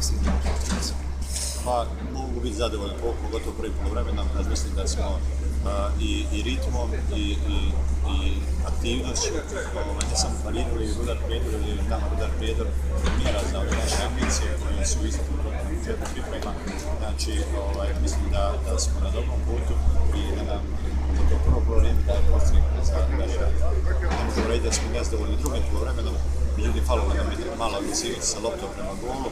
kako si vidio utakmicu? Pa mogu biti zadovoljan pogotovo prvi poluvremena, mislim da smo i ritmom i aktivnošću, ne samo parirali ili udar prijedor ili nama udar prijedor mjera za ove naše ambicije koje su isto u početku priprema. Znači, mislim da smo na dobrom putu i da nam za to prvo poluvreme daje podsjetnik za naš rad. Ne možemo reći da smo nezadovoljni drugim poluvremenom, međutim falilo nam je malo agresivnosti sa loptom prema golu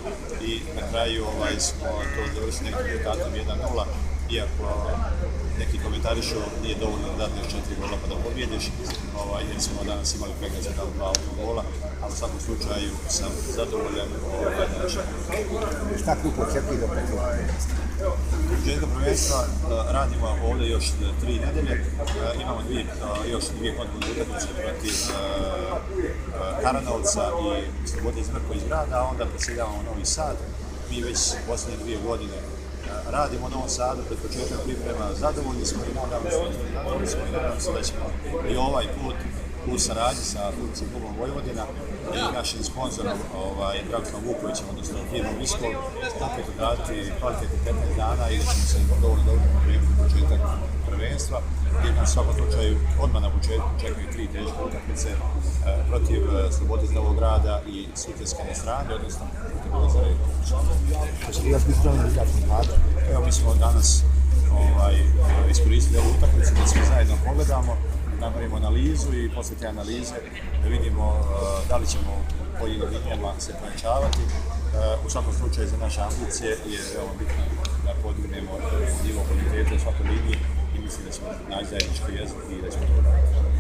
i na kraju smo to završili nekim rezultatom 1-0, iako neki komentarišu nije dovoljno da dadneš 4 gola pa da pobjediš, jer smo danas imali pregled za 2 autogola, ali u svakom slučaju sam zadovoljan na našem. Šta klub očekuje do početka? Početka prvenstva radimo ovdje još 3 nedelje, imamo još dvije kontaktne utakmice protiv Karanovca i Slobode iz Mrko iz grada, a onda preseljavamo Novi Sad. Mi već posljednje 2 godine radimo u Novom Sadu, pred početka priprema zadovoljni smo i nadam se da ćemo i ovaj put u saradnji sa Futbolskim klubom Vojvodina i našim sponzorom Dragoslavom Vukovićem, odnosno firmom Iskol, opet odraditi kvalitetni 15 dana i da ćemo se dovoljno dobro pripremiti početak prvenstva. I na svakom slučaju odmah na početku čekaju 3 teške utakmice protiv Slobode iz Novog Grada i Sutjeske na strani, odnosno protiv Ozara i Kuća. Hoće li još biti spremni igračni pada? Evo, mi smo danas iskoristili ovu utakmicu da svi zajedno pogledamo, napravimo analizu i poslije te analize da vidimo da li ćemo u pojedinim linijama se pojačavati. U svakom slučaju za naše ambicije je veoma bitno da podignemo nivo kvalitete u svakoj liniji i mislim da ćemo naći zajednički jezik i da ćemo to raditi.